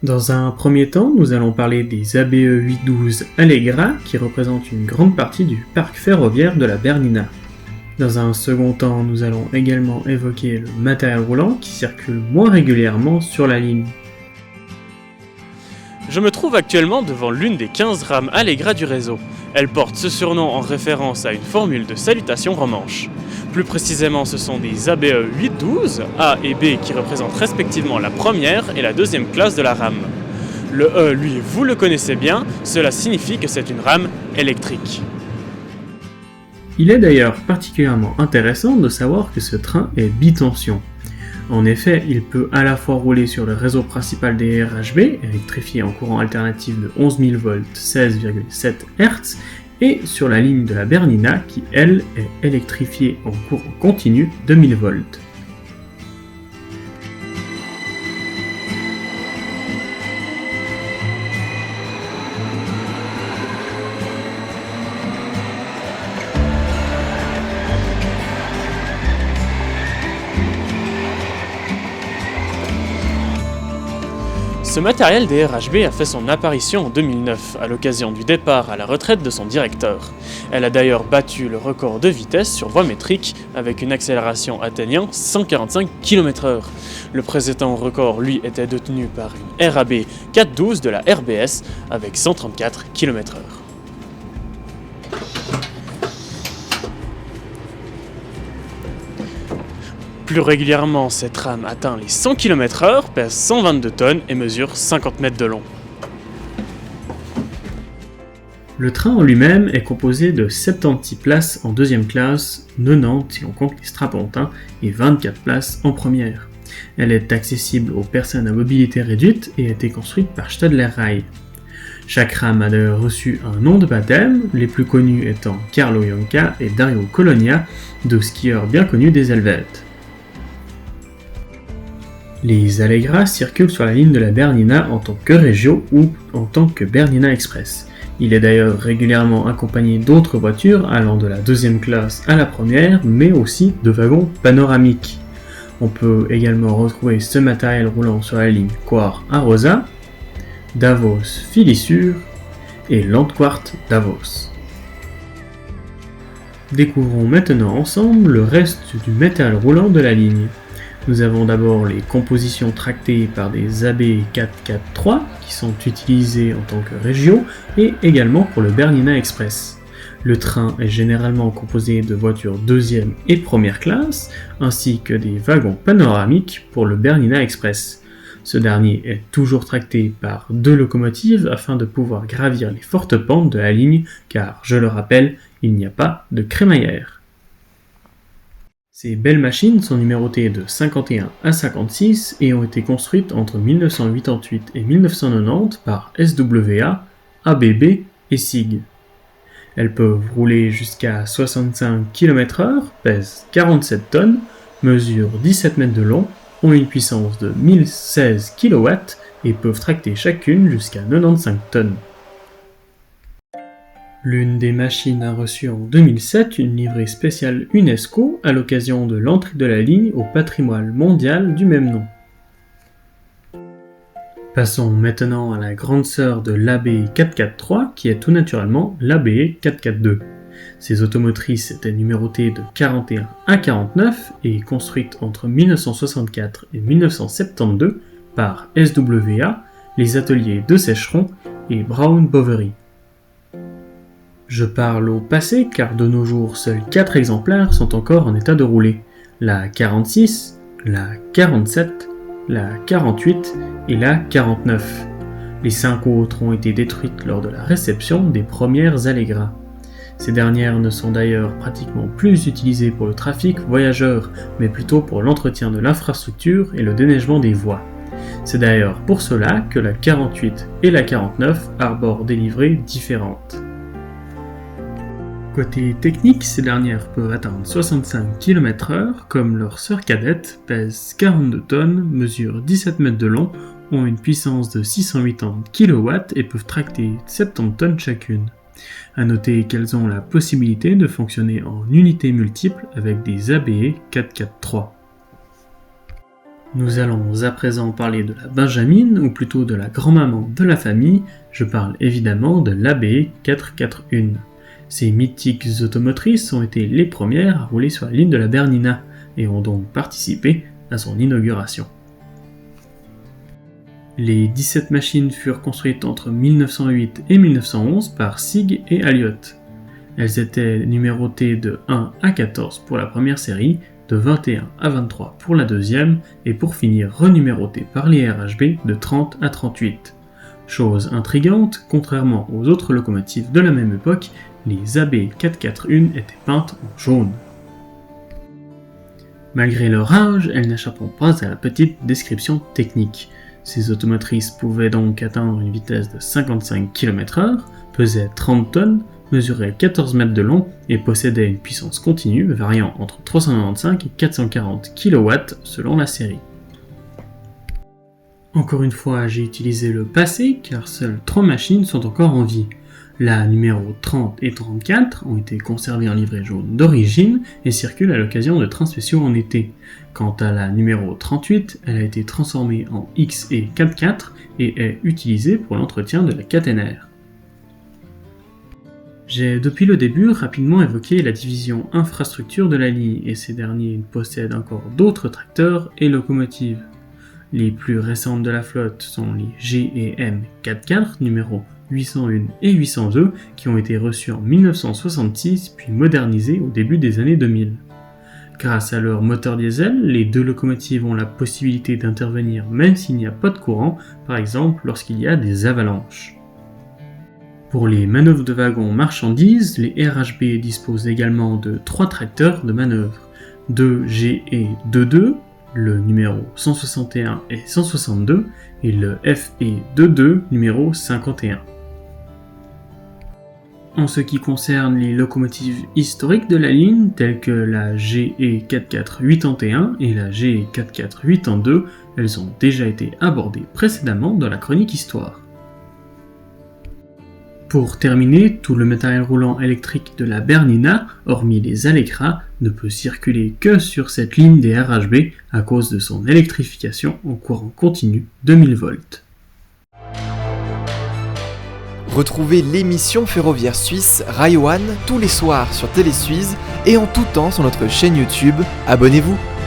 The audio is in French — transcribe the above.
Dans un premier temps, nous allons parler des ABE 812 Allegra qui représentent une grande partie du parc ferroviaire de la Bernina. Dans un second temps, nous allons également évoquer le matériel roulant qui circule moins régulièrement sur la ligne. Je me trouve actuellement devant l'une des 15 rames Allegra du réseau. Elle porte ce surnom en référence à une formule de salutation romanche. Plus précisément, ce sont des ABE 812, A et B, qui représentent respectivement la première et la deuxième classe de la rame. Le E, lui, vous le connaissez bien, cela signifie que c'est une rame électrique. Il est d'ailleurs particulièrement intéressant de savoir que ce train est bitension. En effet, il peut à la fois rouler sur le réseau principal des RHB, électrifié en courant alternatif de 11 000 volts 16,7 Hz, et sur la ligne de la Bernina qui, elle, est électrifiée en courant continu de 1000 volts. Ce matériel des RHB a fait son apparition en 2009, à l'occasion du départ à la retraite de son directeur. Elle a d'ailleurs battu le record de vitesse sur voie métrique avec une accélération atteignant 145 km/h. Le précédent record, lui, était détenu par une RAB 412 de la RBS avec 134 km/h. Plus régulièrement, cette rame atteint les 100 km/h, pèse 122 tonnes et mesure 50 mètres de long. Le train en lui-même est composé de 76 places en deuxième classe, 90 si on compte les strapontins et 24 places en première. Elle est accessible aux personnes à mobilité réduite et a été construite par Stadler Rail. Chaque rame a d'ailleurs reçu un nom de baptême, les plus connus étant Carlo Jonca et Dario Colonia, deux skieurs bien connus des Helvètes. Les Allegra circulent sur la ligne de la Bernina en tant que Regio ou en tant que Bernina Express. Il est d'ailleurs régulièrement accompagné d'autres voitures allant de la deuxième classe à la première, mais aussi de wagons panoramiques. On peut également retrouver ce matériel roulant sur la ligne Coire à Rosa, Davos Filisur et Landquart Davos. Découvrons maintenant ensemble le reste du matériel roulant de la ligne. Nous avons d'abord les compositions tractées par des AB 443 qui sont utilisées en tant que Regio et également pour le Bernina Express. Le train est généralement composé de voitures deuxième et première classe ainsi que des wagons panoramiques pour le Bernina Express. Ce dernier est toujours tracté par deux locomotives afin de pouvoir gravir les fortes pentes de la ligne car, je le rappelle, il n'y a pas de crémaillère. Ces belles machines sont numérotées de 51 à 56 et ont été construites entre 1988 et 1990 par SWA, ABB et SIG. Elles peuvent rouler jusqu'à 65 km/h, pèsent 47 tonnes, mesurent 17 mètres de long, ont une puissance de 1016 kW et peuvent tracter chacune jusqu'à 95 tonnes. L'une des machines a reçu en 2007 une livrée spéciale UNESCO à l'occasion de l'entrée de la ligne au patrimoine mondial du même nom. Passons maintenant à la grande sœur de l'AB 443 qui est tout naturellement l'AB 442. Ces automotrices étaient numérotées de 41 à 49 et construites entre 1964 et 1972 par SWA, les ateliers de Sécheron et Brown Boveri. Je parle au passé car de nos jours, seuls 4 exemplaires sont encore en état de rouler. La 46, la 47, la 48 et la 49. Les 5 autres ont été détruites lors de la réception des premières Allegra. Ces dernières ne sont d'ailleurs pratiquement plus utilisées pour le trafic voyageurs, mais plutôt pour l'entretien de l'infrastructure et le déneigement des voies. C'est d'ailleurs pour cela que la 48 et la 49 arborent des livrées différentes. Côté technique, ces dernières peuvent atteindre 65 km/h, comme leur sœur cadette, pèsent 42 tonnes, mesurent 17 mètres de long, ont une puissance de 680 kW et peuvent tracter 70 tonnes chacune. A noter qu'elles ont la possibilité de fonctionner en unités multiples avec des ABE 443. Nous allons à présent parler de la Benjamine, ou plutôt de la grand-maman de la famille. Je parle évidemment de l'AB 441. Ces mythiques automotrices ont été les premières à rouler sur la ligne de la Bernina et ont donc participé à son inauguration. Les 17 machines furent construites entre 1908 et 1911 par Sigg et Alliott. Elles étaient numérotées de 1 à 14 pour la première série, de 21 à 23 pour la deuxième, et pour finir renumérotées par les RHB de 30 à 38. Chose intrigante, contrairement aux autres locomotives de la même époque, les AB 441 étaient peintes en jaune. Malgré leur âge, elles n'échapperont pas à la petite description technique. Ces automotrices pouvaient donc atteindre une vitesse de 55 km/h, pesaient 30 tonnes, mesuraient 14 mètres de long et possédaient une puissance continue variant entre 395 et 440 kW selon la série. Encore une fois, j'ai utilisé le passé car seules 3 machines sont encore en vie. La numéro 30 et 34 ont été conservées en livret jaune d'origine et circulent à l'occasion de trains spéciaux en été. Quant à la numéro 38, elle a été transformée en XE 44 et est utilisée pour l'entretien de la caténaire. J'ai depuis le début rapidement évoqué la division infrastructure de la ligne et ces derniers possèdent encore d'autres tracteurs et locomotives. Les plus récentes de la flotte sont les GM 44 numéro 801 et 802 qui ont été reçus en 1966 puis modernisés au début des années 2000. Grâce à leur moteur diesel, les deux locomotives ont la possibilité d'intervenir même s'il n'y a pas de courant, par exemple lorsqu'il y a des avalanches. Pour les manœuvres de wagons marchandises, les RHB disposent également de 3 tracteurs de manœuvre, 2 GE22, le numéro 161 et 162, et le FE22 numéro 51. En ce qui concerne les locomotives historiques de la ligne, telles que la GE 4481 et la GE 4482, elles ont déjà été abordées précédemment dans la chronique Histoire. Pour terminer, tout le matériel roulant électrique de la Bernina, hormis les Allegra, ne peut circuler que sur cette ligne des RHB à cause de son électrification en courant continu de 1000 volts. Retrouvez l'émission ferroviaire suisse Rail One tous les soirs sur Télésuisse et en tout temps sur notre chaîne YouTube. Abonnez-vous!